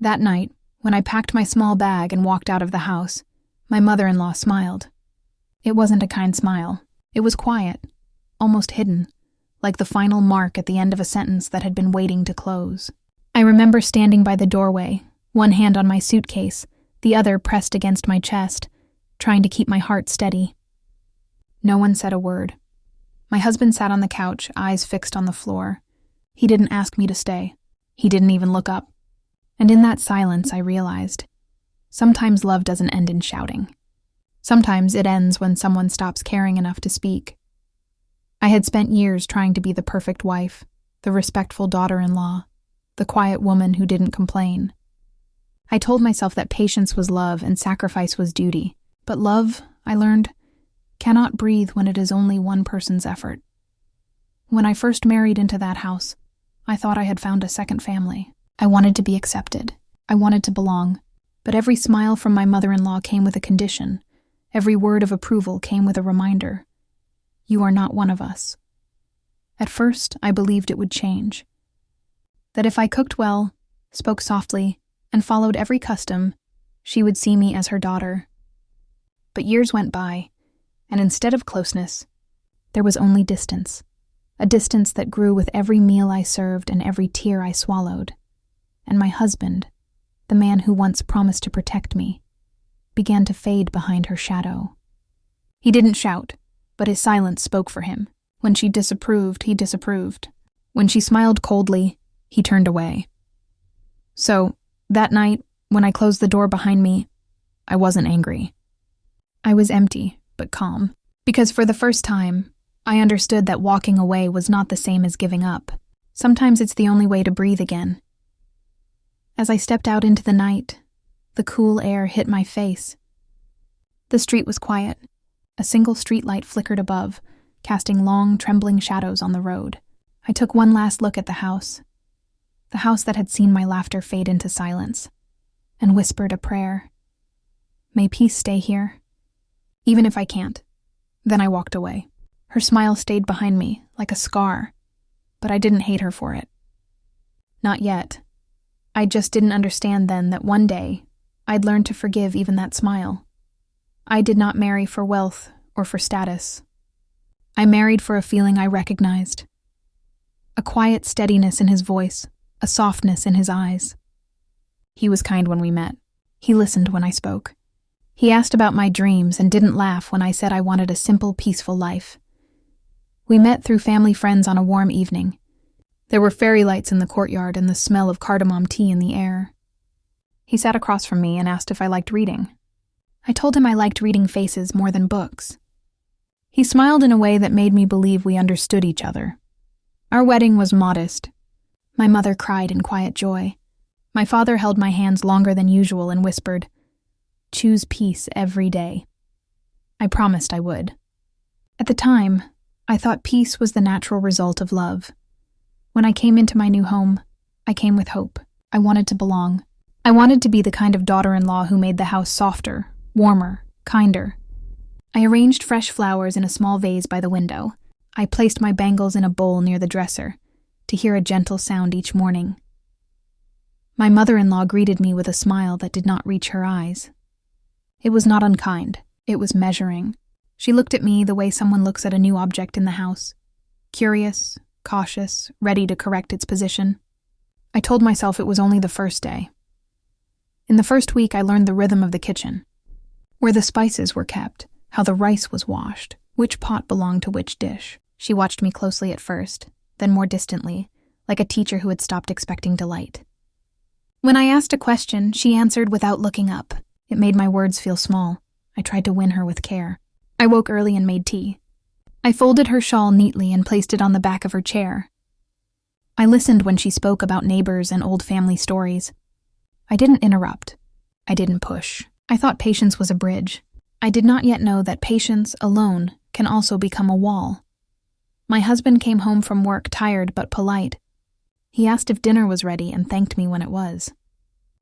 That night, when I packed my small bag and walked out of the house, my mother-in-law smiled. It wasn't a kind smile. It was quiet, almost hidden, like the final mark at the end of a sentence that had been waiting to close. I remember standing by the doorway, one hand on my suitcase, the other pressed against my chest, trying to keep my heart steady. No one said a word. My husband sat on the couch, eyes fixed on the floor. He didn't ask me to stay. He didn't even look up. And in that silence, I realized, sometimes love doesn't end in shouting. Sometimes it ends when someone stops caring enough to speak. I had spent years trying to be the perfect wife, the respectful daughter-in-law, the quiet woman who didn't complain. I told myself that patience was love and sacrifice was duty, but love, I learned, cannot breathe when it is only one person's effort. When I first married into that house, I thought I had found a second family. I wanted to be accepted. I wanted to belong. But every smile from my mother-in-law came with a condition. Every word of approval came with a reminder. You are not one of us. At first, I believed it would change. That if I cooked well, spoke softly, and followed every custom, she would see me as her daughter. But years went by, and instead of closeness, there was only distance. A distance that grew with every meal I served and every tear I swallowed. And my husband, the man who once promised to protect me, began to fade behind her shadow. He didn't shout, but his silence spoke for him. When she disapproved, he disapproved. When she smiled coldly, he turned away. So, that night, when I closed the door behind me, I wasn't angry. I was empty, but calm, because for the first time, I understood that walking away was not the same as giving up. Sometimes it's the only way to breathe again. As I stepped out into the night, the cool air hit my face. The street was quiet. A single streetlight flickered above, casting long, trembling shadows on the road. I took one last look at the house that had seen my laughter fade into silence, and whispered a prayer. May peace stay here, even if I can't. Then I walked away. Her smile stayed behind me, like a scar, but I didn't hate her for it. Not yet. I just didn't understand then that one day, I'd learn to forgive even that smile. I did not marry for wealth or for status. I married for a feeling I recognized. A quiet steadiness in his voice, a softness in his eyes. He was kind when we met. He listened when I spoke. He asked about my dreams and didn't laugh when I said I wanted a simple, peaceful life. We met through family friends on a warm evening. There were fairy lights in the courtyard and the smell of cardamom tea in the air. He sat across from me and asked if I liked reading. I told him I liked reading faces more than books. He smiled in a way that made me believe we understood each other. Our wedding was modest. My mother cried in quiet joy. My father held my hands longer than usual and whispered, "Choose peace every day." I promised I would. At the time, I thought peace was the natural result of love. When I came into my new home, I came with hope. I wanted to belong. I wanted to be the kind of daughter-in-law who made the house softer, warmer, kinder. I arranged fresh flowers in a small vase by the window. I placed my bangles in a bowl near the dresser, to hear a gentle sound each morning. My mother-in-law greeted me with a smile that did not reach her eyes. It was not unkind. It was measuring. She looked at me the way someone looks at a new object in the house. Curious, cautious, ready to correct its position. I told myself it was only the first day. In the first week, I learned the rhythm of the kitchen. Where the spices were kept, how the rice was washed, which pot belonged to which dish. She watched me closely at first, then more distantly, like a teacher who had stopped expecting delight. When I asked a question, she answered without looking up. It made my words feel small. I tried to win her with care. I woke early and made tea. I folded her shawl neatly and placed it on the back of her chair. I listened when she spoke about neighbors and old family stories. I didn't interrupt. I didn't push. I thought patience was a bridge. I did not yet know that patience alone can also become a wall. My husband came home from work tired but polite. He asked if dinner was ready and thanked me when it was.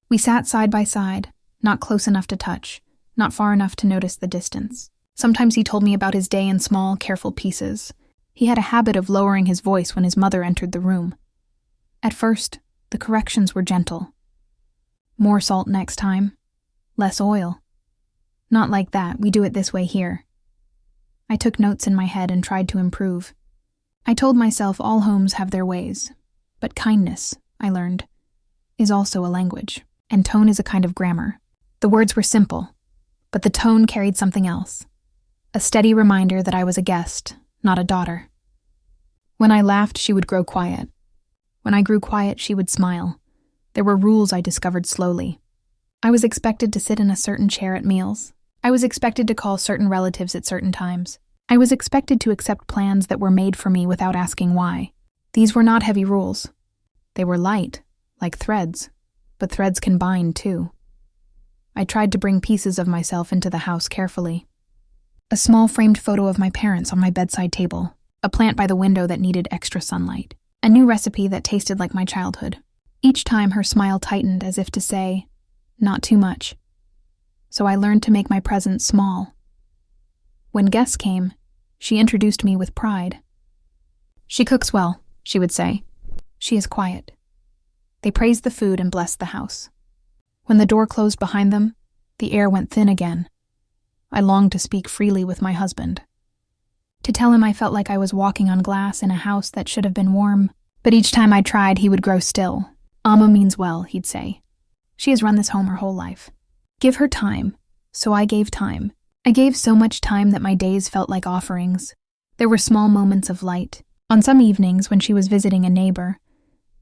We sat side by side, not close enough to touch, not far enough to notice the distance. Sometimes he told me about his day in small, careful pieces. He had a habit of lowering his voice when his mother entered the room. At first, the corrections were gentle. More salt next time. Less oil. Not like that, we do it this way here. I took notes in my head and tried to improve. I told myself all homes have their ways, but kindness, I learned, is also a language, and tone is a kind of grammar. The words were simple, but the tone carried something else. A steady reminder that I was a guest, not a daughter. When I laughed, she would grow quiet. When I grew quiet, she would smile. There were rules I discovered slowly. I was expected to sit in a certain chair at meals. I was expected to call certain relatives at certain times. I was expected to accept plans that were made for me without asking why. These were not heavy rules. They were light, like threads, but threads can bind too. I tried to bring pieces of myself into the house carefully. A small framed photo of my parents on my bedside table, a plant by the window that needed extra sunlight, a new recipe that tasted like my childhood. Each time her smile tightened as if to say, not too much. So I learned to make my presence small. When guests came, she introduced me with pride. She cooks well, she would say. She is quiet. They praised the food and blessed the house. When the door closed behind them, the air went thin again. I longed to speak freely with my husband. To tell him I felt like I was walking on glass in a house that should have been warm, but each time I tried, he would grow still. Amma means well, he'd say. She has run this home her whole life. Give her time. So I gave time. I gave so much time that my days felt like offerings. There were small moments of light. On some evenings when she was visiting a neighbor,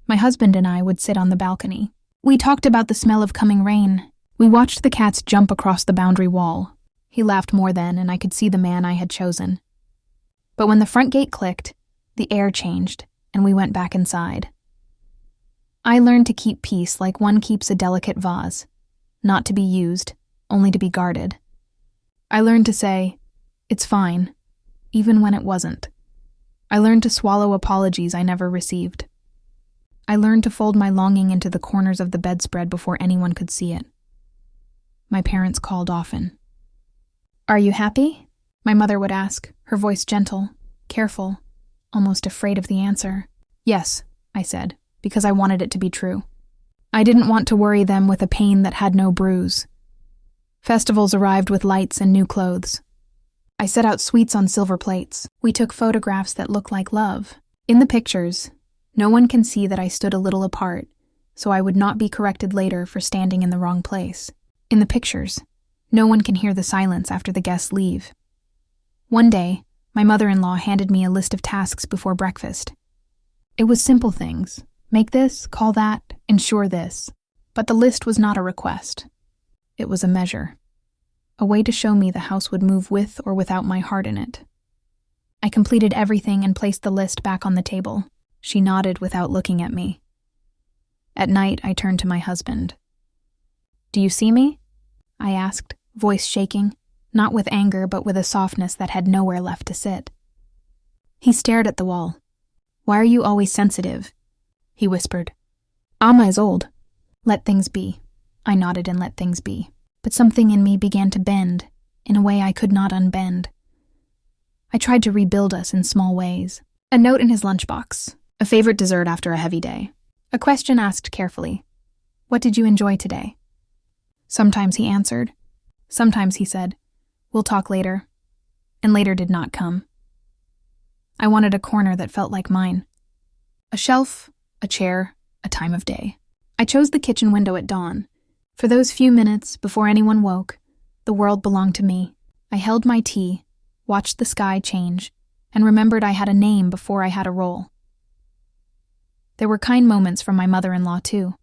my husband and I would sit on the balcony. We talked about the smell of coming rain. We watched the cats jump across the boundary wall. He laughed more then, and I could see the man I had chosen. But when the front gate clicked, the air changed, and we went back inside. I learned to keep peace like one keeps a delicate vase, not to be used, only to be guarded. I learned to say, it's fine, even when it wasn't. I learned to swallow apologies I never received. I learned to fold my longing into the corners of the bedspread before anyone could see it. My parents called often. Are you happy? My mother would ask, her voice gentle, careful, almost afraid of the answer. Yes, I said, because I wanted it to be true. I didn't want to worry them with a pain that had no bruise. Festivals arrived with lights and new clothes. I set out sweets on silver plates. We took photographs that looked like love. In the pictures, no one can see that I stood a little apart, so I would not be corrected later for standing in the wrong place. In the pictures, no one can hear the silence after the guests leave. One day, my mother-in-law handed me a list of tasks before breakfast. It was simple things. Make this, call that, ensure this. But the list was not a request. It was a measure. A way to show me the house would move with or without my heart in it. I completed everything and placed the list back on the table. She nodded without looking at me. At night, I turned to my husband. Do you see me? I asked, voice shaking, not with anger but with a softness that had nowhere left to sit. He stared at the wall. Why are you always sensitive? He whispered. Amma is old. Let things be. I nodded and let things be. But something in me began to bend, in a way I could not unbend. I tried to rebuild us in small ways. A note in his lunchbox, a favorite dessert after a heavy day. A question asked carefully. What did you enjoy today? Sometimes he answered. Sometimes he said, we'll talk later. And later did not come. I wanted a corner that felt like mine. A shelf, a chair, a time of day. I chose the kitchen window at dawn. For those few minutes, before anyone woke, the world belonged to me. I held my tea, watched the sky change, and remembered I had a name before I had a role. There were kind moments from my mother-in-law, too.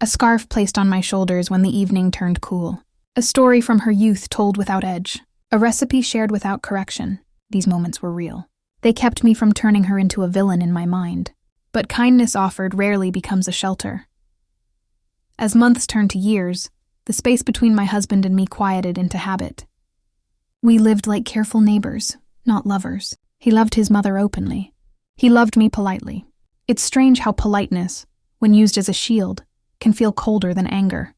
A scarf placed on my shoulders when the evening turned cool. A story from her youth told without edge. A recipe shared without correction. These moments were real. They kept me from turning her into a villain in my mind. But kindness offered rarely becomes a shelter. As months turned to years, the space between my husband and me quieted into habit. We lived like careful neighbors, not lovers. He loved his mother openly. He loved me politely. It's strange how politeness, when used as a shield, can feel colder than anger.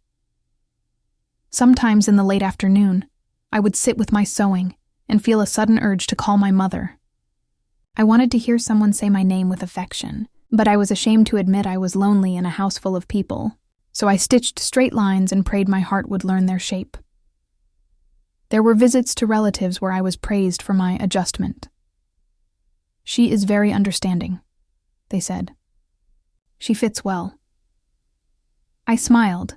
Sometimes in the late afternoon, I would sit with my sewing and feel a sudden urge to call my mother. I wanted to hear someone say my name with affection, but I was ashamed to admit I was lonely in a house full of people. so I stitched straight lines and prayed my heart would learn their shape. There were visits to relatives where I was praised for my adjustment. "She is very understanding," they said. "She fits well." I smiled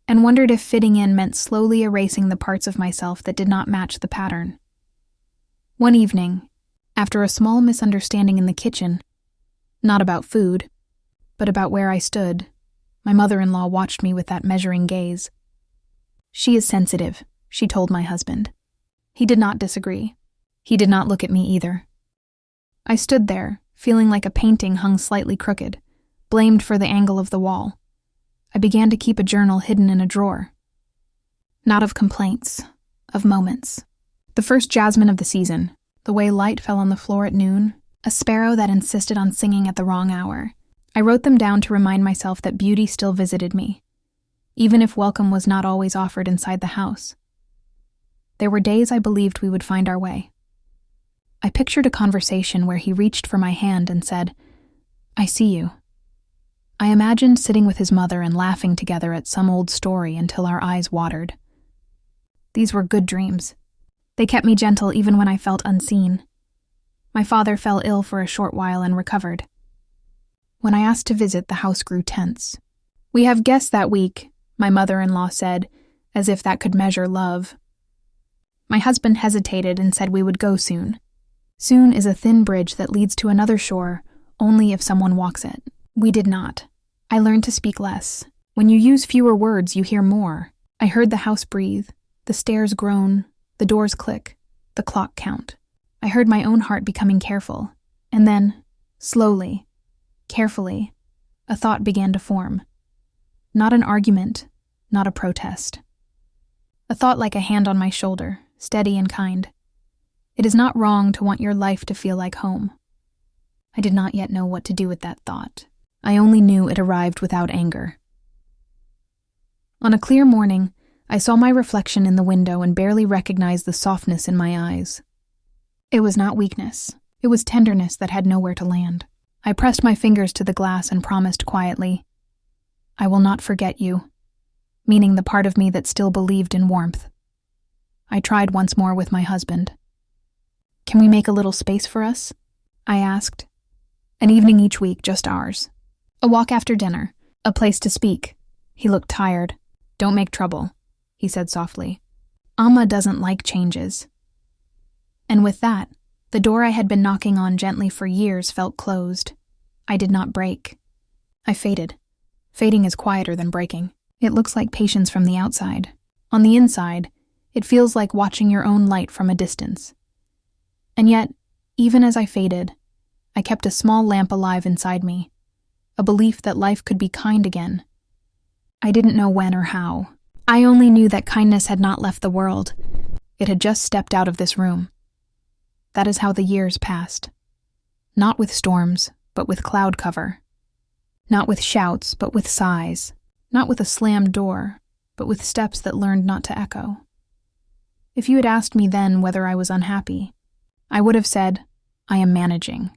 and wondered if fitting in meant slowly erasing the parts of myself that did not match the pattern. One evening, after a small misunderstanding in the kitchen, not about food, but about where I stood, my mother-in-law watched me with that measuring gaze. "She is sensitive," she told my husband. He did not disagree. He did not look at me either. I stood there, feeling like a painting hung slightly crooked, blamed for the angle of the wall. I began to keep a journal hidden in a drawer. Not of complaints, of moments. The first jasmine of the season, the way light fell on the floor at noon, a sparrow that insisted on singing at the wrong hour. I wrote them down to remind myself that beauty still visited me, even if welcome was not always offered inside the house. There were days I believed we would find our way. I pictured a conversation where he reached for my hand and said, "I see you." I imagined sitting with his mother and laughing together at some old story until our eyes watered. These were good dreams. They kept me gentle even when I felt unseen. My father fell ill for a short while and recovered. When I asked to visit, the house grew tense. "We have guests that week," my mother-in-law said, as if that could measure love. My husband hesitated and said we would go soon. Soon is a thin bridge that leads to another shore only if someone walks it. We did not. I learned to speak less. When you use fewer words, you hear more. I heard the house breathe, the stairs groan, the doors click, the clock count. I heard my own heart becoming careful, and then, slowly, carefully, a thought began to form. Not an argument, not a protest. A thought like a hand on my shoulder, steady and kind. It is not wrong to want your life to feel like home. I did not yet know what to do with that thought. I only knew it arrived without anger. On a clear morning, I saw my reflection in the window and barely recognized the softness in my eyes. It was not weakness. It was tenderness that had nowhere to land. I pressed my fingers to the glass and promised quietly, "I will not forget you," meaning the part of me that still believed in warmth. I tried once more with my husband. "Can we make a little space for us?" I asked. "An evening each week, just ours. A walk after dinner, a place to speak." He looked tired. "Don't make trouble," he said softly. "Amma doesn't like changes." And with that, the door I had been knocking on gently for years felt closed. I did not break. I faded. Fading is quieter than breaking. It looks like patience from the outside. On the inside, it feels like watching your own light from a distance. And yet, even as I faded, I kept a small lamp alive inside me, a belief that life could be kind again. I didn't know when or how. I only knew that kindness had not left the world. It had just stepped out of this room. That is how the years passed. Not with storms, but with cloud cover. Not with shouts, but with sighs. Not with a slammed door, but with steps that learned not to echo. If you had asked me then whether I was unhappy, I would have said, "I am managing."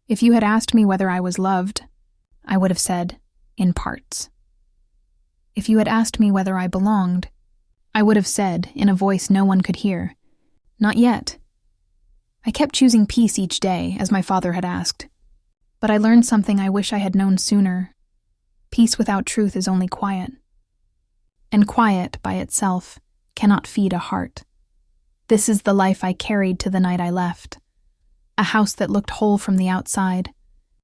If you had asked me whether I was loved, I would have said, "In parts." If you had asked me whether I belonged, I would have said, in a voice no one could hear, "Not yet." I kept choosing peace each day, as my father had asked. But I learned something I wish I had known sooner. Peace without truth is only quiet. And quiet, by itself, cannot feed a heart. This is the life I carried to the night I left. A house that looked whole from the outside.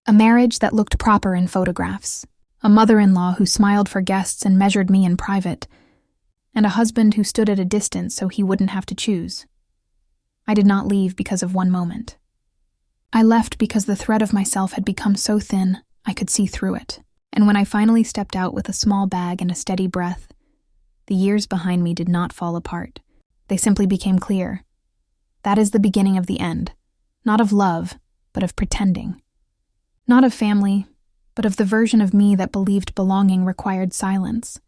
A marriage that looked proper in photographs. A mother-in-law who smiled for guests and measured me in private. And a husband who stood at a distance so he wouldn't have to choose. I did not leave because of one moment. I left because the thread of myself had become so thin I could see through it. And when I finally stepped out with a small bag and a steady breath, the years behind me did not fall apart. They simply became clear. That is the beginning of the end. Not of love, but of pretending. Not of family, but of the version of me that believed belonging required silence.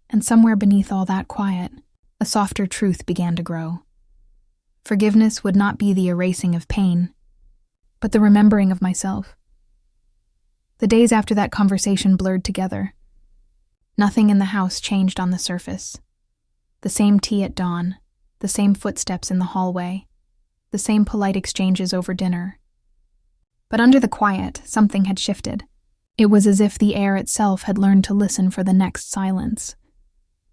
And somewhere beneath all that quiet, a softer truth began to grow. Forgiveness would not be the erasing of pain, but the remembering of myself. The days after that conversation blurred together. Nothing in the house changed on the surface. The same tea at dawn, the same footsteps in the hallway, the same polite exchanges over dinner. But under the quiet, something had shifted. It was as if the air itself had learned to listen for the next silence.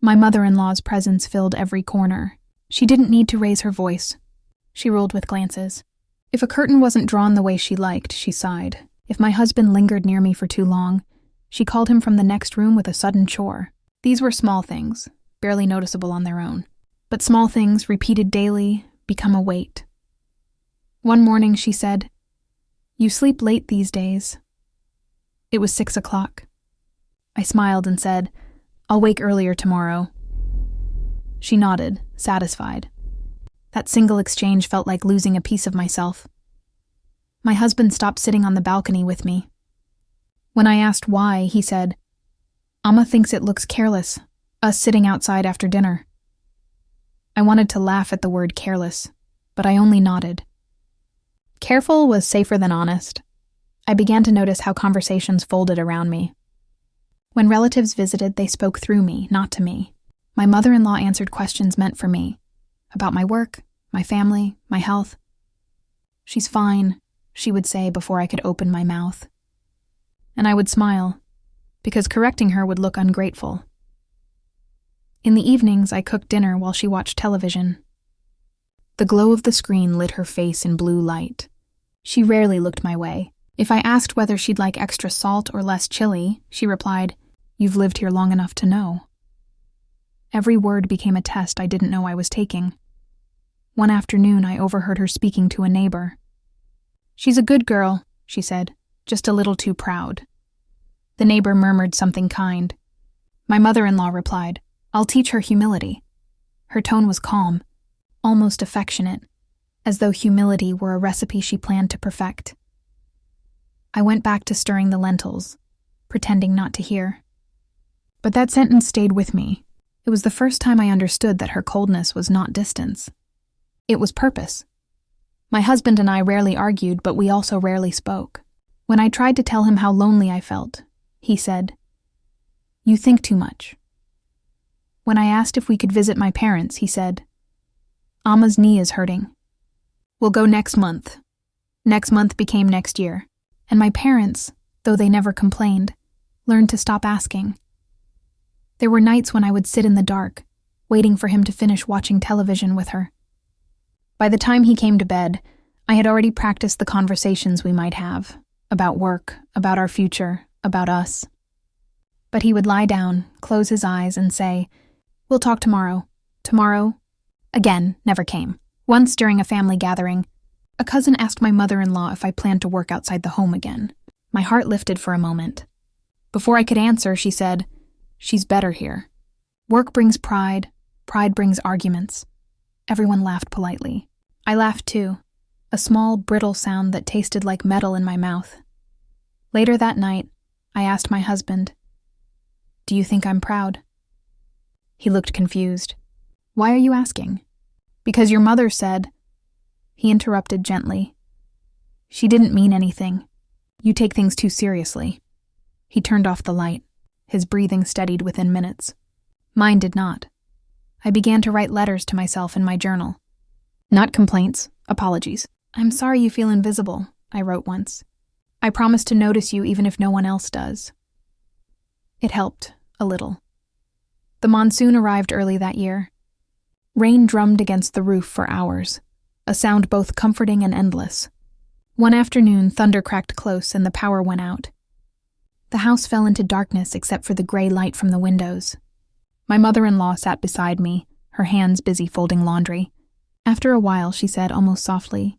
My mother-in-law's presence filled every corner. She didn't need to raise her voice. She ruled with glances. If a curtain wasn't drawn the way she liked, she sighed. If my husband lingered near me for too long, she called him from the next room with a sudden chore. These were small things, barely noticeable on their own. But small things, repeated daily, become a weight. One morning she said, "You sleep late these days." It was 6 o'clock. I smiled and said, "I'll wake earlier tomorrow." She nodded, satisfied. That single exchange felt like losing a piece of myself. My husband stopped sitting on the balcony with me. When I asked why, he said, "Amma thinks it looks careless, us sitting outside after dinner." I wanted to laugh at the word careless, but I only nodded. Careful was safer than honest. I began to notice how conversations folded around me. When relatives visited, they spoke through me, not to me. My mother-in-law answered questions meant for me, about my work, my family, my health. "She's fine," she would say before I could open my mouth. And I would smile, because correcting her would look ungrateful. In the evenings, I cooked dinner while she watched television. The glow of the screen lit her face in blue light. She rarely looked my way. If I asked whether she'd like extra salt or less chili, she replied, "You've lived here long enough to know." Every word became a test I didn't know I was taking. One afternoon, I overheard her speaking to a neighbor. "She's a good girl," she said, "just a little too proud." The neighbor murmured something kind. My mother-in-law replied, "I'll teach her humility." Her tone was calm, almost affectionate, as though humility were a recipe she planned to perfect. I went back to stirring the lentils, pretending not to hear. But that sentence stayed with me. It was the first time I understood that her coldness was not distance. It was purpose. My husband and I rarely argued, but we also rarely spoke. When I tried to tell him how lonely I felt, he said, "You think too much." When I asked if we could visit my parents, he said, "Amma's knee is hurting. We'll go next month." Next month became next year, and my parents, though they never complained, learned to stop asking. There were nights when I would sit in the dark, waiting for him to finish watching television with her. By the time he came to bed, I had already practiced the conversations we might have, about work, about our future, about us. But he would lie down, close his eyes, and say, "We'll talk tomorrow. Tomorrow." Again, never came. Once during a family gathering, a cousin asked my mother-in-law if I planned to work outside the home again. My heart lifted for a moment. Before I could answer, she said, "She's better here. Work brings pride. Pride brings arguments." Everyone laughed politely. I laughed too, a small, brittle sound that tasted like metal in my mouth. Later that night, I asked my husband, "Do you think I'm proud?" He looked confused. "Why are you asking?" "Because your mother said—" He interrupted gently. "She didn't mean anything. You take things too seriously." He turned off the light. His breathing steadied within minutes. Mine did not. I began to write letters to myself in my journal. Not complaints, apologies. "I'm sorry you feel invisible," I wrote once. "I promise to notice you even if no one else does." It helped, a little. The monsoon arrived early that year. Rain drummed against the roof for hours, a sound both comforting and endless. One afternoon, thunder cracked close and the power went out. The house fell into darkness except for the gray light from the windows. My mother-in-law sat beside me, her hands busy folding laundry. After a while, she said almost softly,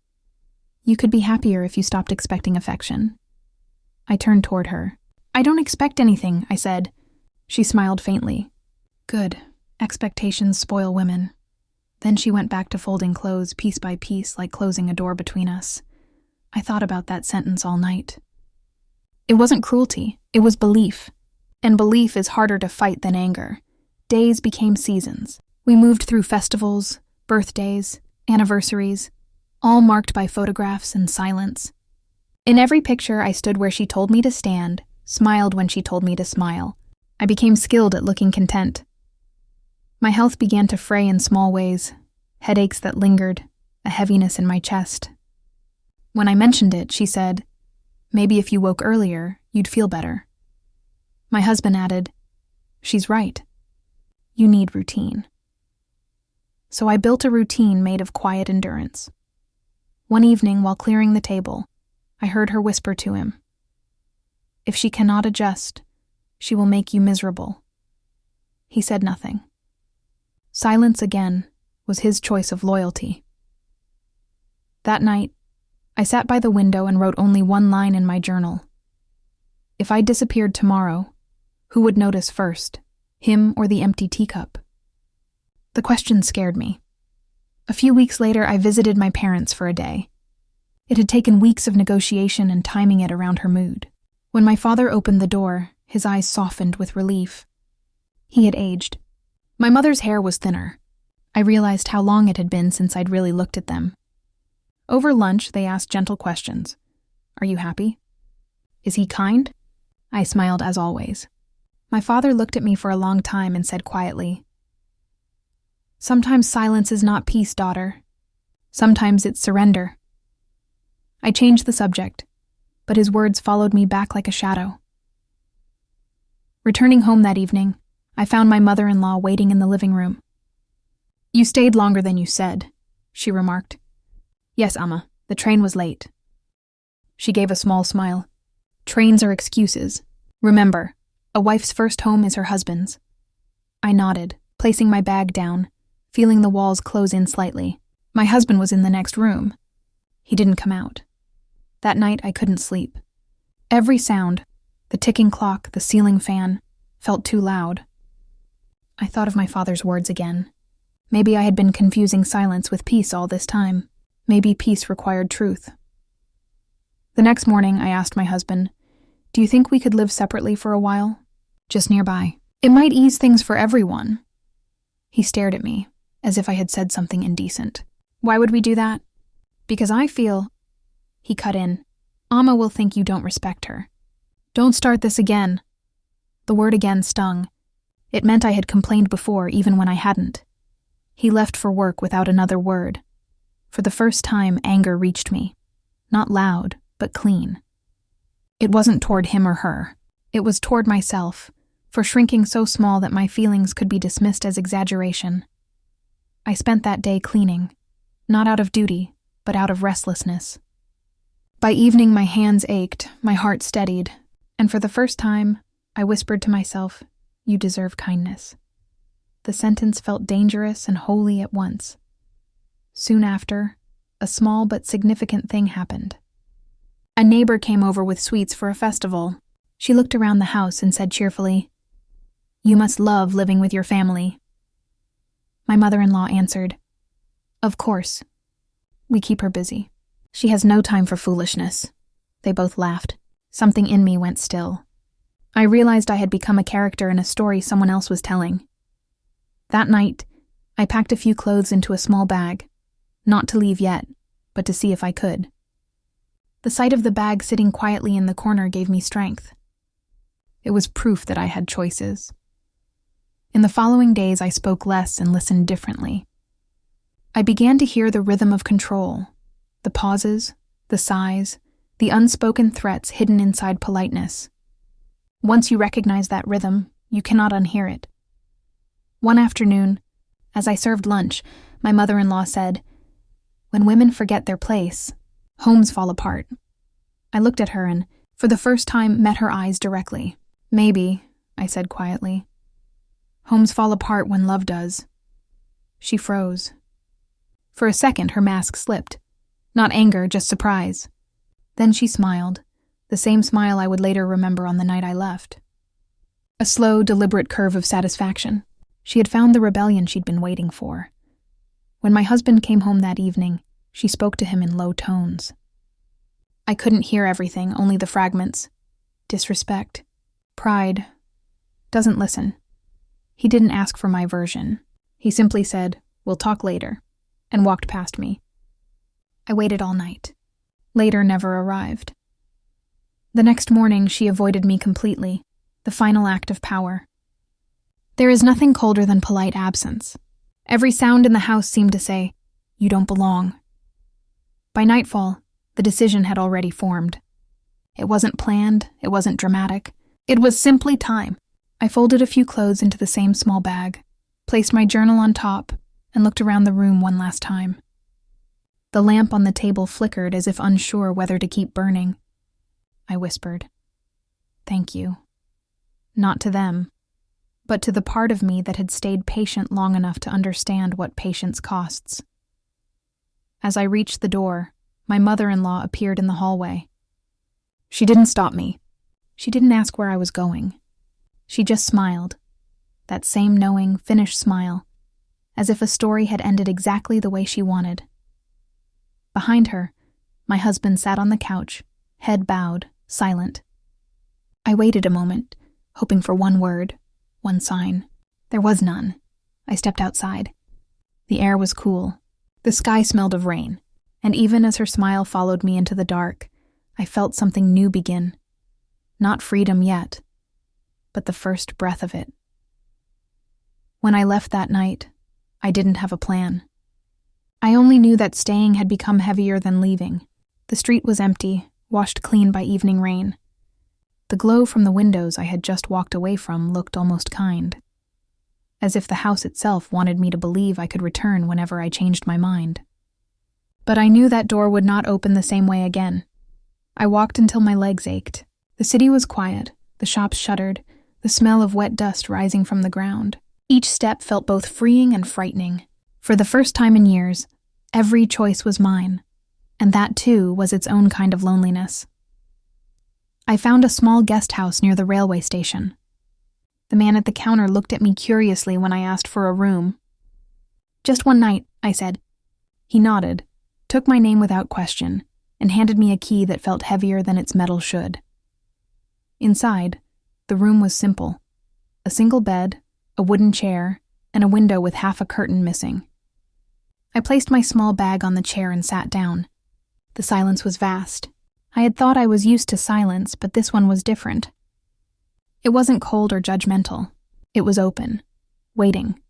"You could be happier if you stopped expecting affection." I turned toward her. "I don't expect anything," I said. She smiled faintly. "Good. Expectations spoil women." Then she went back to folding clothes piece by piece, like closing a door between us. I thought about that sentence all night. It wasn't cruelty, it was belief. And belief is harder to fight than anger. Days became seasons. We moved through festivals, birthdays, anniversaries, all marked by photographs and silence. In every picture, I stood where she told me to stand, smiled when she told me to smile, I became skilled at looking content. My health began to fray in small ways, headaches that lingered, a heaviness in my chest. When I mentioned it, she said, "Maybe if you woke earlier, you'd feel better." My husband added, "She's right. You need routine." So I built a routine made of quiet endurance. One evening, while clearing the table, I heard her whisper to him, "If she cannot adjust, she will make you miserable." He said nothing. Silence again was his choice of loyalty. That night, I sat by the window and wrote only one line in my journal. If I disappeared tomorrow, who would notice first, him or the empty teacup? The question scared me. A few weeks later, I visited my parents for a day. It had taken weeks of negotiation and timing it around her mood. When my father opened the door, his eyes softened with relief. He had aged. My mother's hair was thinner. I realized how long it had been since I'd really looked at them. Over lunch, they asked gentle questions. "Are you happy? Is he kind?" I smiled as always. My father looked at me for a long time and said quietly, "Sometimes silence is not peace, daughter. Sometimes it's surrender." I changed the subject, but his words followed me back like a shadow. Returning home that evening, I found my mother-in-law waiting in the living room. "You stayed longer than you said," she remarked. "Yes, Amma, the train was late." She gave a small smile. "Trains are excuses. Remember, a wife's first home is her husband's." I nodded, placing my bag down, feeling the walls close in slightly. My husband was in the next room. He didn't come out. That night, I couldn't sleep. Every sound, the ticking clock, the ceiling fan, felt too loud. I thought of my father's words again. Maybe I had been confusing silence with peace all this time. Maybe peace required truth. The next morning, I asked my husband, "Do you think we could live separately for a while? Just nearby. It might ease things for everyone." He stared at me, as if I had said something indecent. "Why would we do that?" "Because I feel—" He cut in. "Amma will think you don't respect her." "Don't start this again." The word again stung. It meant I had complained before, even when I hadn't. He left for work without another word. For the first time, anger reached me. Not loud, but clean. It wasn't toward him or her. It was toward myself, for shrinking so small that my feelings could be dismissed as exaggeration. I spent that day cleaning, not out of duty, but out of restlessness. By evening, my hands ached, my heart steadied, and for the first time, I whispered to myself, "You deserve kindness." The sentence felt dangerous and holy at once. Soon after, a small but significant thing happened. A neighbor came over with sweets for a festival. She looked around the house and said cheerfully, "You must love living with your family." My mother-in-law answered, "Of course. We keep her busy. She has no time for foolishness." They both laughed. Something in me went still. I realized I had become a character in a story someone else was telling. That night, I packed a few clothes into a small bag, not to leave yet, but to see if I could. The sight of the bag sitting quietly in the corner gave me strength. It was proof that I had choices. In the following days, I spoke less and listened differently. I began to hear the rhythm of control, the pauses, the sighs, the unspoken threats hidden inside politeness. Once you recognize that rhythm, you cannot unhear it. One afternoon, as I served lunch, my mother-in-law said, "When women forget their place, homes fall apart." I looked at her and, for the first time, met her eyes directly. "Maybe," I said quietly. "Homes fall apart when love does." She froze. For a second, her mask slipped. Not anger, just surprise. Then she smiled, the same smile I would later remember on the night I left. A slow, deliberate curve of satisfaction. She had found the rebellion she'd been waiting for. When my husband came home that evening, she spoke to him in low tones. I couldn't hear everything, only the fragments. Disrespect. Pride. Doesn't listen. He didn't ask for my version. He simply said, "We'll talk later," and walked past me. I waited all night. Later never arrived. The next morning, she avoided me completely, the final act of power. There is nothing colder than polite absence. Every sound in the house seemed to say, "You don't belong." By nightfall, the decision had already formed. It wasn't planned, it wasn't dramatic. It was simply time. I folded a few clothes into the same small bag, placed my journal on top, and looked around the room one last time. The lamp on the table flickered as if unsure whether to keep burning. I whispered, "Thank you." Not to them, but to the part of me that had stayed patient long enough to understand what patience costs. As I reached the door, my mother-in-law appeared in the hallway. She didn't stop me. She didn't ask where I was going. She just smiled, that same knowing, finished smile, as if a story had ended exactly the way she wanted. Behind her, my husband sat on the couch, head bowed, silent. I waited a moment, hoping for one word, one sign. There was none. I stepped outside. The air was cool. The sky smelled of rain, and even as her smile followed me into the dark, I felt something new begin. Not freedom yet, but the first breath of it. When I left that night, I didn't have a plan. I only knew that staying had become heavier than leaving. The street was empty, washed clean by evening rain. The glow from the windows I had just walked away from looked almost kind, as if the house itself wanted me to believe I could return whenever I changed my mind. But I knew that door would not open the same way again. I walked until my legs ached. The city was quiet, the shops shuttered, the smell of wet dust rising from the ground. Each step felt both freeing and frightening. For the first time in years, every choice was mine, and that too was its own kind of loneliness. I found a small guest house near the railway station. The man at the counter looked at me curiously when I asked for a room. "Just one night," I said. He nodded, took my name without question, and handed me a key that felt heavier than its metal should. Inside, the room was simple. A single bed, a wooden chair, and a window with half a curtain missing. I placed my small bag on the chair and sat down. The silence was vast. I had thought I was used to silence, but this one was different. It wasn't cold or judgmental. It was open, waiting.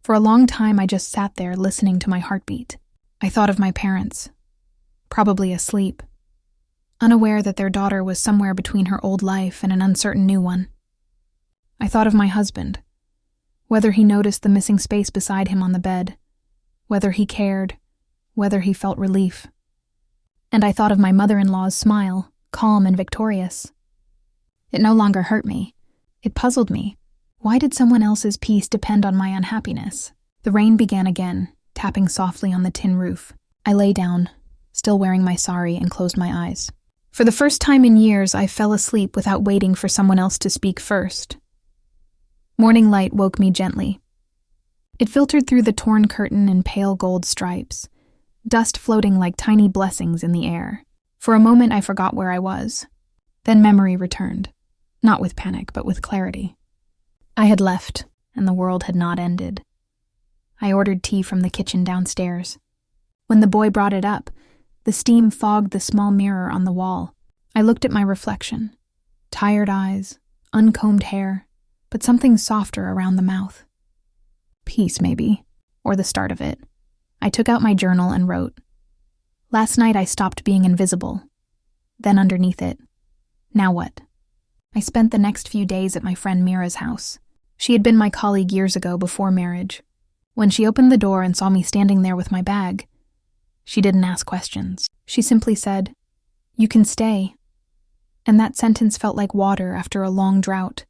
For a long time, I just sat there listening to my heartbeat. I thought of my parents, probably asleep, unaware that their daughter was somewhere between her old life and an uncertain new one. I thought of my husband, whether he noticed the missing space beside him on the bed, whether he cared, whether he felt relief. And I thought of my mother-in-law's smile, calm and victorious. It no longer hurt me. It puzzled me. Why did someone else's peace depend on my unhappiness? The rain began again, tapping softly on the tin roof. I lay down, still wearing my sari, and closed my eyes. For the first time in years, I fell asleep without waiting for someone else to speak first. Morning light woke me gently. It filtered through the torn curtain in pale gold stripes, dust floating like tiny blessings in the air. For a moment, I forgot where I was. Then memory returned, not with panic, but with clarity. I had left, and the world had not ended. I ordered tea from the kitchen downstairs. When the boy brought it up, the steam fogged the small mirror on the wall. I looked at my reflection. Tired eyes, uncombed hair, but something softer around the mouth. Peace, maybe, or the start of it. I took out my journal and wrote. Last night I stopped being invisible. Then underneath it, now what? I spent the next few days at my friend Mira's house. She had been my colleague years ago before marriage. When she opened the door and saw me standing there with my bag, she didn't ask questions. She simply said, "You can stay." And that sentence felt like water after a long drought.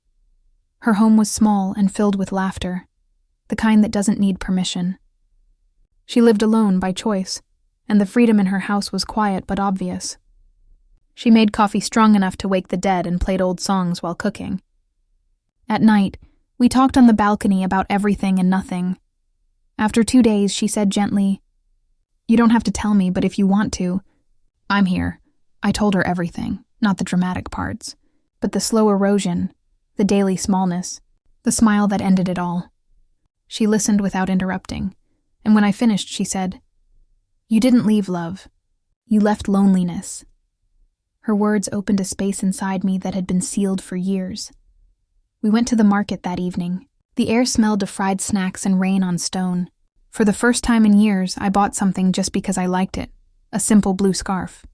Her home was small and filled with laughter, the kind that doesn't need permission. She lived alone by choice, and the freedom in her house was quiet but obvious. She made coffee strong enough to wake the dead and played old songs while cooking. At night, we talked on the balcony about everything and nothing. After 2 days, she said gently, "You don't have to tell me, but if you want to, I'm here." I told her everything, not the dramatic parts, but the slow erosion, the daily smallness, the smile that ended it all. She listened without interrupting, and when I finished, she said, "You didn't leave love. You left loneliness." Her words opened a space inside me that had been sealed for years. We went to the market that evening. The air smelled of fried snacks and rain on stone. For the first time in years, I bought something just because I liked it. A simple blue scarf.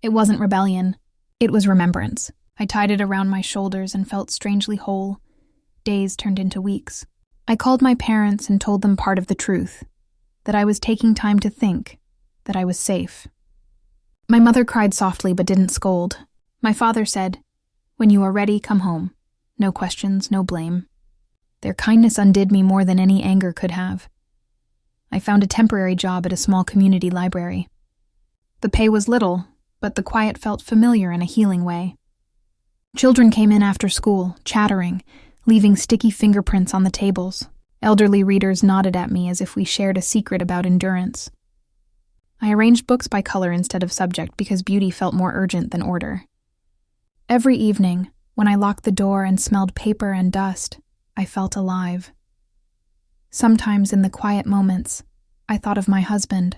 It wasn't rebellion. It was remembrance. I tied it around my shoulders and felt strangely whole. Days turned into weeks. I called my parents and told them part of the truth. That I was taking time to think. That I was safe. My mother cried softly but didn't scold. My father said, "When you are ready, come home. No questions, no blame." Their kindness undid me more than any anger could have. I found a temporary job at a small community library. The pay was little, but the quiet felt familiar in a healing way. Children came in after school, chattering, leaving sticky fingerprints on the tables. Elderly readers nodded at me as if we shared a secret about endurance. I arranged books by color instead of subject because beauty felt more urgent than order. Every evening, when I locked the door and smelled paper and dust, I felt alive. Sometimes in the quiet moments, I thought of my husband.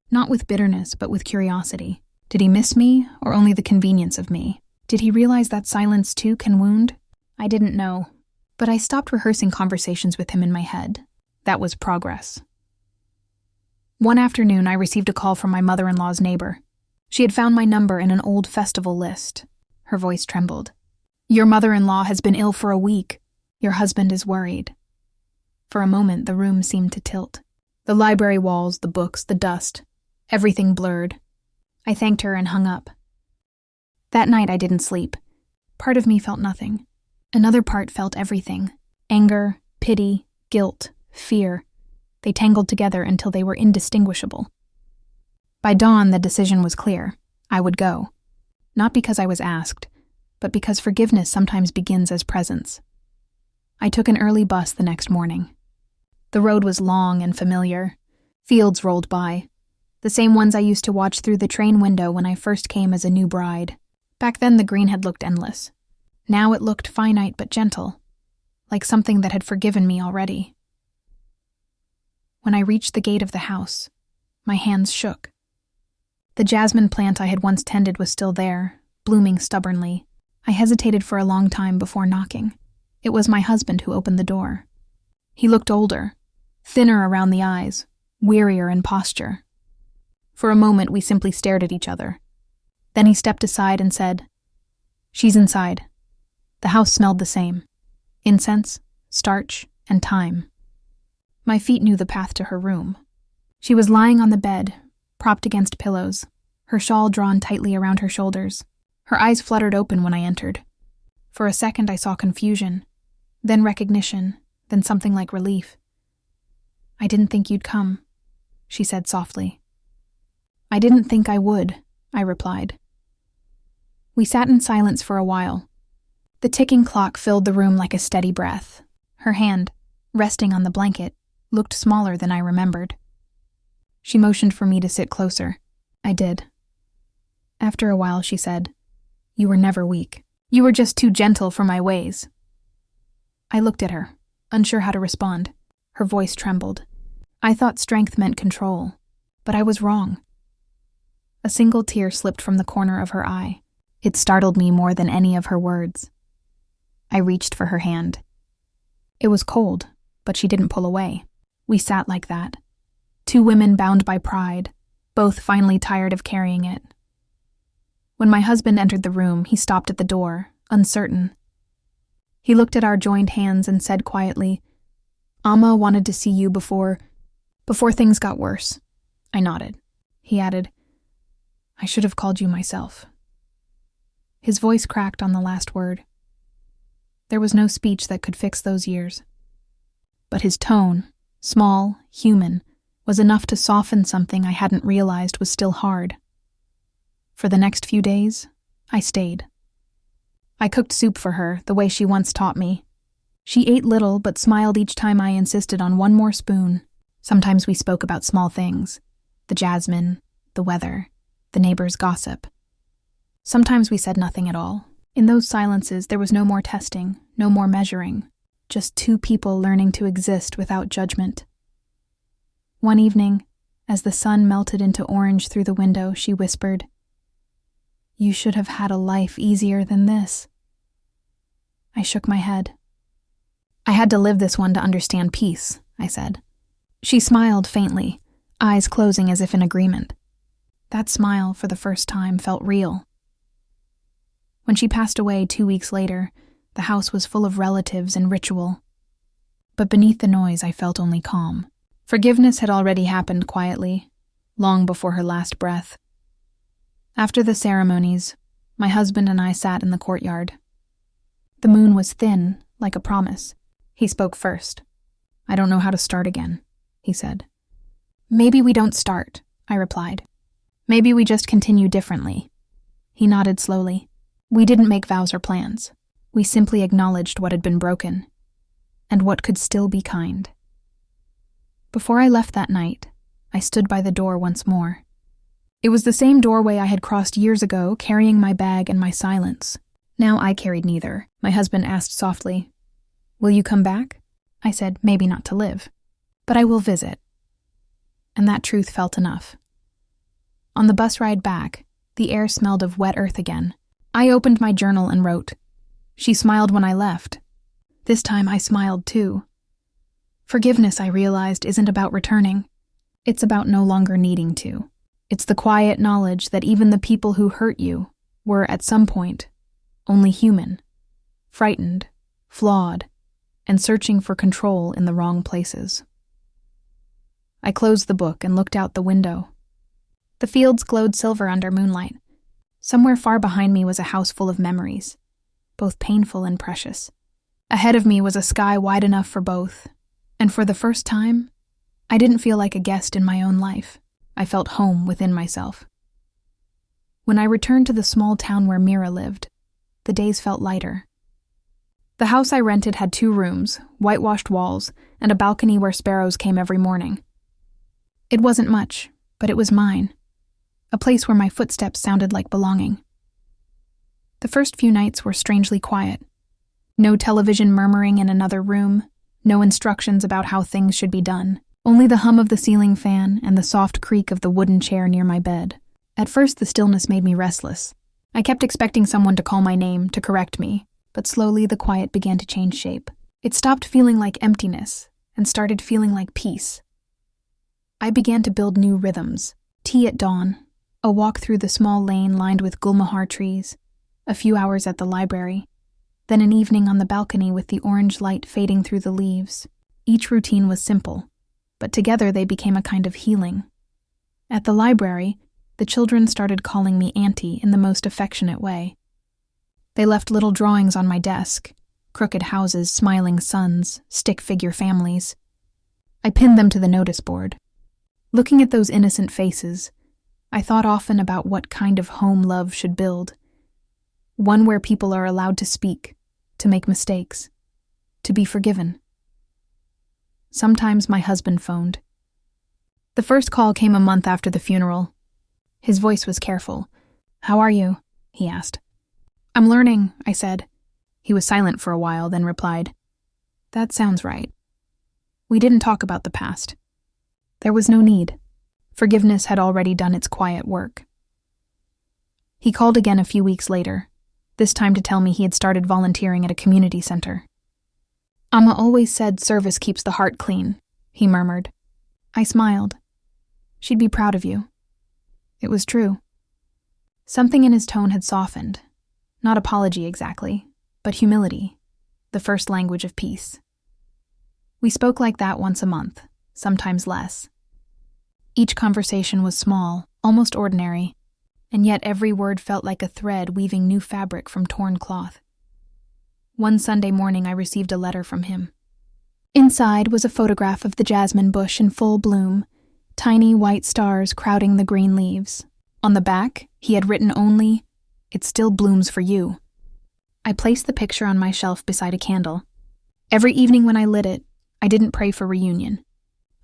Not with bitterness, but with curiosity. Did he miss me, or only the convenience of me? Did he realize that silence too can wound? I didn't know, but I stopped rehearsing conversations with him in my head. That was progress. One afternoon, I received a call from my mother-in-law's neighbor. She had found my number in an old festival list. Her voice trembled. "Your mother-in-law has been ill for a week. Your husband is worried." For a moment, the room seemed to tilt. The library walls, the books, the dust, everything blurred. I thanked her and hung up. That night, I didn't sleep. Part of me felt nothing. Another part felt everything. Anger, pity, guilt, fear. They tangled together until they were indistinguishable. By dawn, the decision was clear. I would go. Not because I was asked, but because forgiveness sometimes begins as presence. I took an early bus the next morning. The road was long and familiar. Fields rolled by. The same ones I used to watch through the train window when I first came as a new bride. Back then, the green had looked endless. Now it looked finite but gentle, like something that had forgiven me already. When I reached the gate of the house, my hands shook. The jasmine plant I had once tended was still there, blooming stubbornly. I hesitated for a long time before knocking. It was my husband who opened the door. He looked older, thinner around the eyes, wearier in posture. For a moment, we simply stared at each other. Then he stepped aside and said, "She's inside." The house smelled the same. Incense, starch, and thyme. My feet knew the path to her room. She was lying on the bed, propped against pillows, her shawl drawn tightly around her shoulders. Her eyes fluttered open when I entered. For a second I saw confusion, then recognition, then something like relief. "I didn't think you'd come," she said softly. "I didn't think I would," I replied. We sat in silence for a while. The ticking clock filled the room like a steady breath. Her hand, resting on the blanket, looked smaller than I remembered. She motioned for me to sit closer. I did. After a while, she said, "You were never weak. You were just too gentle for my ways." I looked at her, unsure how to respond. Her voice trembled. I thought strength meant control, but I was wrong. A single tear slipped from the corner of her eye. It startled me more than any of her words. I reached for her hand. It was cold, but she didn't pull away. We sat like that. Two women bound by pride, both finally tired of carrying it. When my husband entered the room, he stopped at the door, uncertain. He looked at our joined hands and said quietly, "Amma wanted to see you before things got worse." I nodded. He added, "I should have called you myself." His voice cracked on the last word. There was no speech that could fix those years. But his tone, small, human, was enough to soften something I hadn't realized was still hard. For the next few days, I stayed. I cooked soup for her, the way she once taught me. She ate little, but smiled each time I insisted on one more spoon. Sometimes we spoke about small things, the jasmine, the weather, the neighbors' gossip. Sometimes we said nothing at all. In those silences, there was no more testing, no more measuring, just two people learning to exist without judgment. One evening, as the sun melted into orange through the window, she whispered, "You should have had a life easier than this." I shook my head. I had to live this one to understand peace, I said. She smiled faintly, eyes closing as if in agreement. That smile, for the first time, felt real. When she passed away 2 weeks later, the house was full of relatives and ritual. But beneath the noise, I felt only calm. Forgiveness had already happened quietly, long before her last breath. After the ceremonies, my husband and I sat in the courtyard. The moon was thin, like a promise. He spoke first. "I don't know how to start again," he said. "Maybe we don't start," I replied. "Maybe we just continue differently." He nodded slowly. We didn't make vows or plans. We simply acknowledged what had been broken, and what could still be kind. Before I left that night, I stood by the door once more. It was the same doorway I had crossed years ago, carrying my bag and my silence. Now I carried neither. My husband asked softly, "Will you come back?" I said, "Maybe not to live, but I will visit." And that truth felt enough. On the bus ride back, the air smelled of wet earth again. I opened my journal and wrote. She smiled when I left. This time I smiled too. Forgiveness, I realized, isn't about returning. It's about no longer needing to. It's the quiet knowledge that even the people who hurt you were, at some point, only human, frightened, flawed, and searching for control in the wrong places. I closed the book and looked out the window. The fields glowed silver under moonlight. Somewhere far behind me was a house full of memories, both painful and precious. Ahead of me was a sky wide enough for both, and for the first time, I didn't feel like a guest in my own life. I felt home within myself. When I returned to the small town where Mira lived, the days felt lighter. The house I rented had 2 rooms, whitewashed walls, and a balcony where sparrows came every morning. It wasn't much, but it was mine. A place where my footsteps sounded like belonging. The first few nights were strangely quiet. No television murmuring in another room, no instructions about how things should be done, only the hum of the ceiling fan and the soft creak of the wooden chair near my bed. At first, the stillness made me restless. I kept expecting someone to call my name, to correct me, but slowly the quiet began to change shape. It stopped feeling like emptiness and started feeling like peace. I began to build new rhythms. Tea at dawn, a walk through the small lane lined with gulmohar trees, a few hours at the library, then an evening on the balcony with the orange light fading through the leaves. Each routine was simple, but together they became a kind of healing. At the library, the children started calling me Auntie in the most affectionate way. They left little drawings on my desk, crooked houses, smiling suns, stick-figure families. I pinned them to the notice board. Looking at those innocent faces, I thought often about what kind of home love should build. One where people are allowed to speak, to make mistakes, to be forgiven. Sometimes my husband phoned. The first call came a month after the funeral. His voice was careful. "How are you?" he asked. "I'm learning," I said. He was silent for a while, then replied, "That sounds right." We didn't talk about the past. There was no need. Forgiveness had already done its quiet work. He called again a few weeks later, this time to tell me he had started volunteering at a community center. "Amma always said service keeps the heart clean," he murmured. I smiled. "She'd be proud of you." It was true. Something in his tone had softened. Not apology exactly, but humility, the first language of peace. We spoke like that once a month, sometimes less. Each conversation was small, almost ordinary, and yet every word felt like a thread weaving new fabric from torn cloth. One Sunday morning I received a letter from him. Inside was a photograph of the jasmine bush in full bloom, tiny white stars crowding the green leaves. On the back, he had written only, "It still blooms for you." I placed the picture on my shelf beside a candle. Every evening when I lit it, I didn't pray for reunion.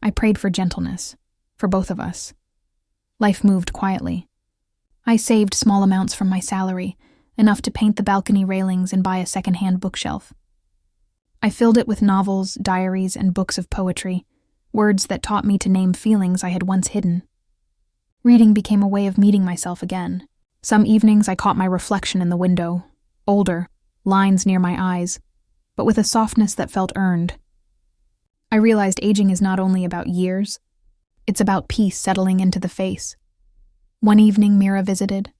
I prayed for gentleness, for both of us. Life moved quietly. I saved small amounts from my salary, enough to paint the balcony railings and buy a second-hand bookshelf. I filled it with novels, diaries, and books of poetry, words that taught me to name feelings I had once hidden. Reading became a way of meeting myself again. Some evenings I caught my reflection in the window, older, lines near my eyes, but with a softness that felt earned. I realized aging is not only about years, it's about peace settling into the face. One evening, Mira visited.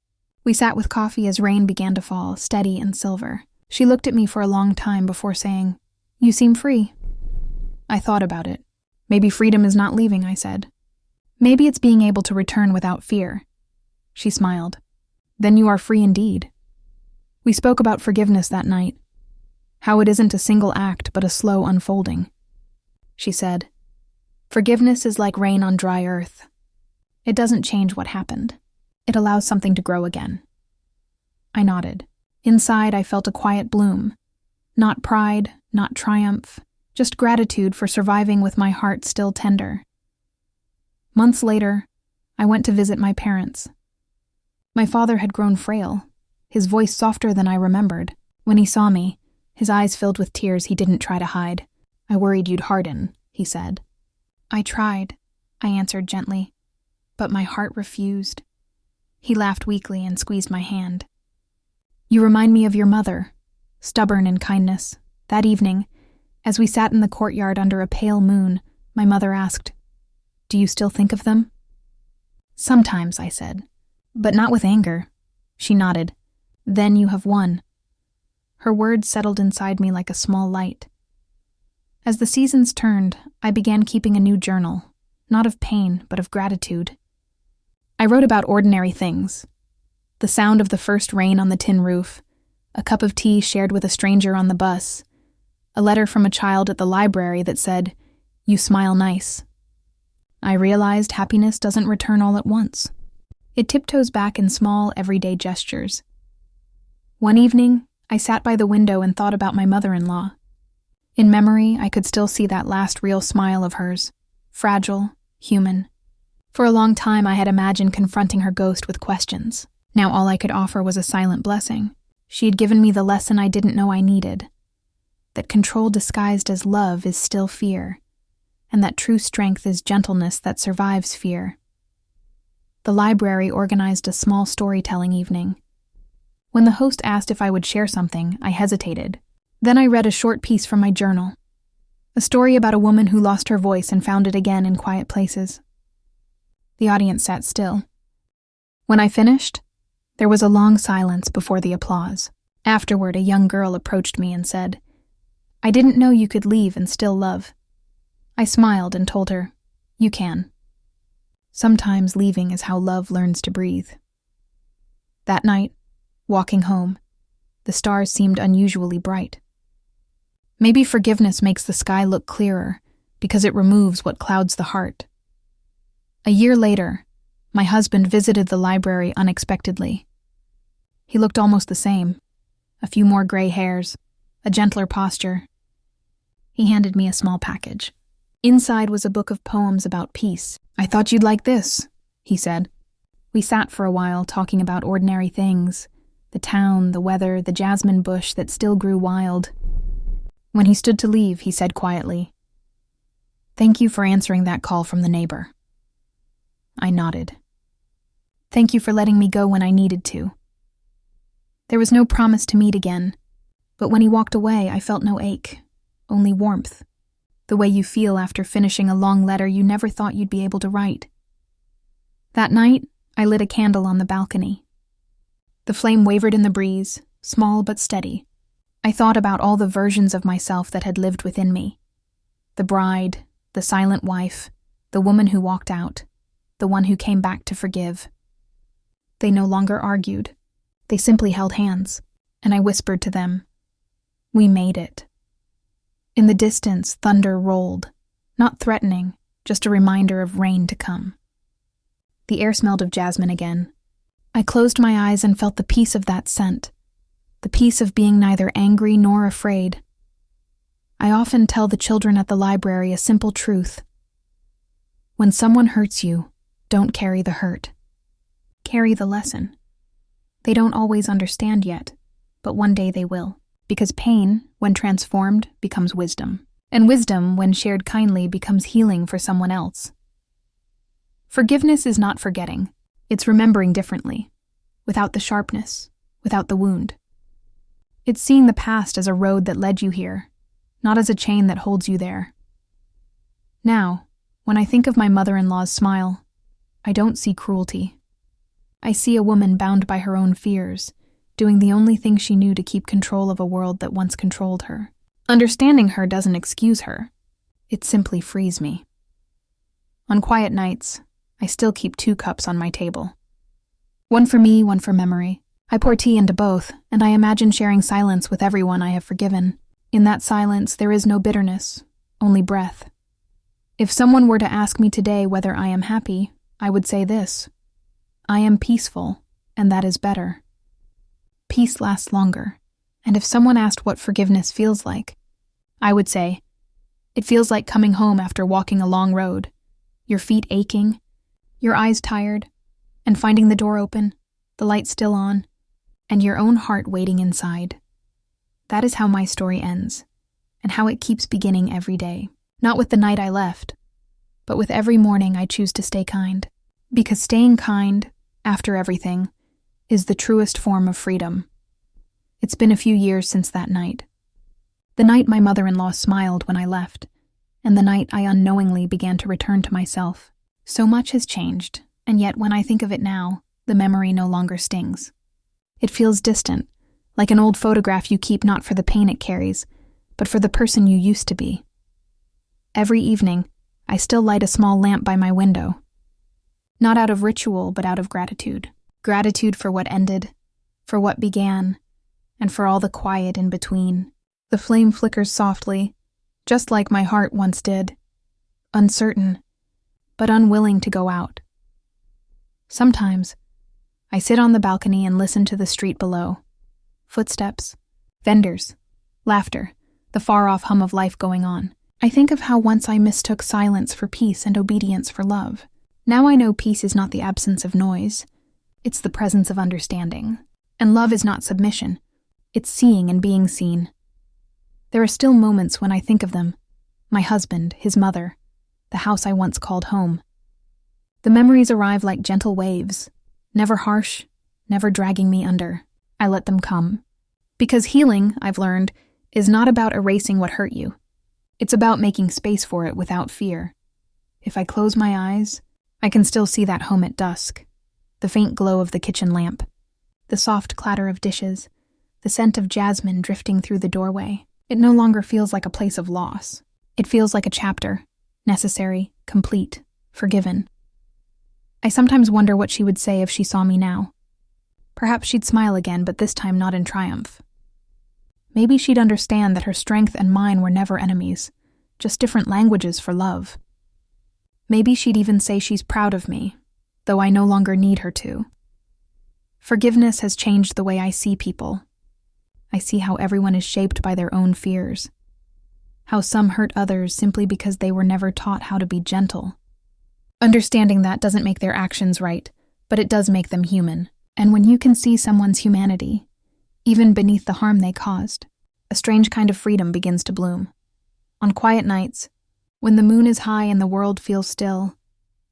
We sat with coffee as rain began to fall, steady and silver. She looked at me for a long time before saying, "You seem free." I thought about it. "Maybe freedom is not leaving," I said. "Maybe it's being able to return without fear." She smiled. "Then you are free indeed." We spoke about forgiveness that night, how it isn't a single act but a slow unfolding. She said, "Forgiveness is like rain on dry earth. It doesn't change what happened. It allows something to grow again." I nodded. Inside, I felt a quiet bloom. Not pride, not triumph, just gratitude for surviving with my heart still tender. Months later, I went to visit my parents. My father had grown frail, his voice softer than I remembered. When he saw me, his eyes filled with tears he didn't try to hide. "I worried you'd harden," he said. "I tried," I answered gently, but my heart refused. He laughed weakly and squeezed my hand. "You remind me of your mother, stubborn in kindness." That evening, as we sat in the courtyard under a pale moon, my mother asked, "Do you still think of them?" "Sometimes," I said, "but not with anger." She nodded. "Then you have won." Her words settled inside me like a small light. As the seasons turned, I began keeping a new journal, not of pain, but of gratitude. I wrote about ordinary things. The sound of the first rain on the tin roof, a cup of tea shared with a stranger on the bus, a letter from a child at the library that said, "You smile nice." I realized happiness doesn't return all at once. It tiptoes back in small, everyday gestures. One evening, I sat by the window and thought about my mother-in-law. In memory, I could still see that last real smile of hers, fragile, human. For a long time, I had imagined confronting her ghost with questions. Now all I could offer was a silent blessing. She had given me the lesson I didn't know I needed, that control disguised as love is still fear, and that true strength is gentleness that survives fear. The library organized a small storytelling evening. When the host asked if I would share something, I hesitated. Then I read a short piece from my journal, a story about a woman who lost her voice and found it again in quiet places. The audience sat still. When I finished, there was a long silence before the applause. Afterward, a young girl approached me and said, "I didn't know you could leave and still love." I smiled and told her, "You can. Sometimes leaving is how love learns to breathe." That night, walking home, the stars seemed unusually bright. Maybe forgiveness makes the sky look clearer because it removes what clouds the heart. A year later, my husband visited the library unexpectedly. He looked almost the same, a few more gray hairs, a gentler posture. He handed me a small package. Inside was a book of poems about peace. "I thought you'd like this," he said. We sat for a while talking about ordinary things, the town, the weather, the jasmine bush that still grew wild. When he stood to leave, he said quietly, "Thank you for answering that call from the neighbor." I nodded. "Thank you for letting me go when I needed to." There was no promise to meet again, but when he walked away, I felt no ache, only warmth, the way you feel after finishing a long letter you never thought you'd be able to write. That night, I lit a candle on the balcony. The flame wavered in the breeze, small but steady. I thought about all the versions of myself that had lived within me. The bride, the silent wife, the woman who walked out, the one who came back to forgive. They no longer argued. They simply held hands, and I whispered to them, "We made it." In the distance, thunder rolled, not threatening, just a reminder of rain to come. The air smelled of jasmine again. I closed my eyes and felt the peace of that scent, the peace of being neither angry nor afraid. I often tell the children at the library a simple truth. When someone hurts you, don't carry the hurt. Carry the lesson. They don't always understand yet, but one day they will, because pain, when transformed, becomes wisdom, and wisdom, when shared kindly, becomes healing for someone else. Forgiveness is not forgetting. It's remembering differently, without the sharpness, without the wound. It's seeing the past as a road that led you here, not as a chain that holds you there. Now, when I think of my mother-in-law's smile, I don't see cruelty. I see a woman bound by her own fears, doing the only thing she knew to keep control of a world that once controlled her. Understanding her doesn't excuse her. It simply frees me. On quiet nights, I still keep 2 cups on my table. One for me, one for memory. I pour tea into both, and I imagine sharing silence with everyone I have forgiven. In that silence, there is no bitterness, only breath. If someone were to ask me today whether I am happy, I would say this: I am peaceful, and that is better. Peace lasts longer, and if someone asked what forgiveness feels like, I would say, it feels like coming home after walking a long road, your feet aching, your eyes tired, and finding the door open, the light still on, and your own heart waiting inside. That is how my story ends, and how it keeps beginning every day. Not with the night I left, but with every morning I choose to stay kind. Because staying kind, after everything, is the truest form of freedom. It's been a few years since that night. The night my mother-in-law smiled when I left, and the night I unknowingly began to return to myself. So much has changed, and yet when I think of it now, the memory no longer stings. It feels distant, like an old photograph you keep not for the pain it carries, but for the person you used to be. Every evening, I still light a small lamp by my window. Not out of ritual, but out of gratitude. Gratitude for what ended, for what began, and for all the quiet in between. The flame flickers softly, just like my heart once did, uncertain, but unwilling to go out. Sometimes, I sit on the balcony and listen to the street below. Footsteps, vendors, laughter, the far-off hum of life going on. I think of how once I mistook silence for peace and obedience for love. Now I know peace is not the absence of noise. It's the presence of understanding. And love is not submission. It's seeing and being seen. There are still moments when I think of them. My husband, his mother, the house I once called home. The memories arrive like gentle waves, never harsh, never dragging me under. I let them come. Because healing, I've learned, is not about erasing what hurt you. It's about making space for it without fear. If I close my eyes, I can still see that home at dusk. The faint glow of the kitchen lamp, the soft clatter of dishes, the scent of jasmine drifting through the doorway. It no longer feels like a place of loss. It feels like a chapter, necessary, complete, forgiven. I sometimes wonder what she would say if she saw me now. Perhaps she'd smile again, but this time not in triumph. Maybe she'd understand that her strength and mine were never enemies, just different languages for love. Maybe she'd even say she's proud of me, though I no longer need her to. Forgiveness has changed the way I see people. I see how everyone is shaped by their own fears. How some hurt others simply because they were never taught how to be gentle. Understanding that doesn't make their actions right, but it does make them human. And when you can see someone's humanity, even beneath the harm they caused, a strange kind of freedom begins to bloom. On quiet nights, when the moon is high and the world feels still,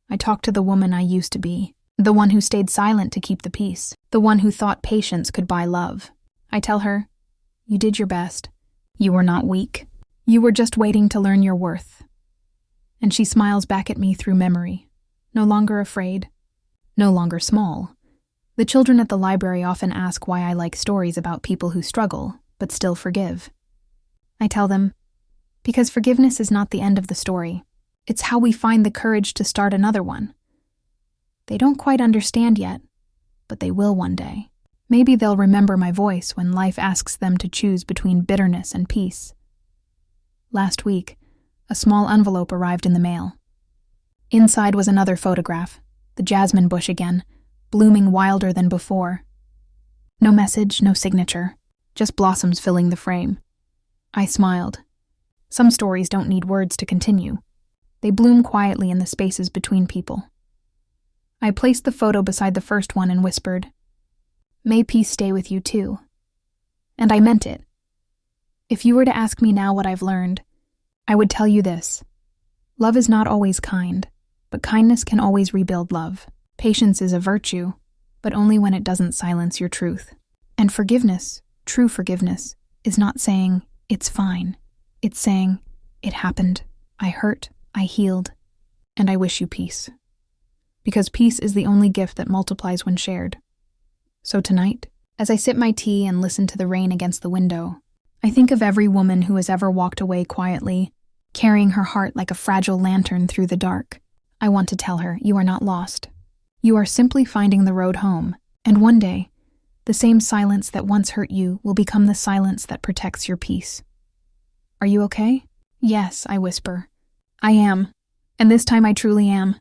I talk to the woman I used to be, the one who stayed silent to keep the peace, the one who thought patience could buy love. I tell her, you did your best. You were not weak. You were just waiting to learn your worth. And she smiles back at me through memory, no longer afraid, no longer small. The children at the library often ask why I like stories about people who struggle, but still forgive. I tell them, because forgiveness is not the end of the story. It's how we find the courage to start another one. They don't quite understand yet, but they will one day. Maybe they'll remember my voice when life asks them to choose between bitterness and peace. Last week, a small envelope arrived in the mail. Inside was another photograph, the jasmine bush again, blooming wilder than before. No message, no signature, just blossoms filling the frame. I smiled. Some stories don't need words to continue. They bloom quietly in the spaces between people. I placed the photo beside the first one and whispered, "May peace stay with you too." And I meant it. If you were to ask me now what I've learned, I would tell you this. Love is not always kind, but kindness can always rebuild love. Patience is a virtue, but only when it doesn't silence your truth. And forgiveness True forgiveness is not saying, it's fine. It's saying, it happened, I hurt, I healed, and I wish you peace. Because peace is the only gift that multiplies when shared. So tonight, as I sip my tea and listen to the rain against the window, I think of every woman who has ever walked away quietly, carrying her heart like a fragile lantern through the dark. I want to tell her, you are not lost. You are simply finding the road home, and one day, the same silence that once hurt you will become the silence that protects your peace. Are you okay? Yes, I whisper. I am, and this time I truly am.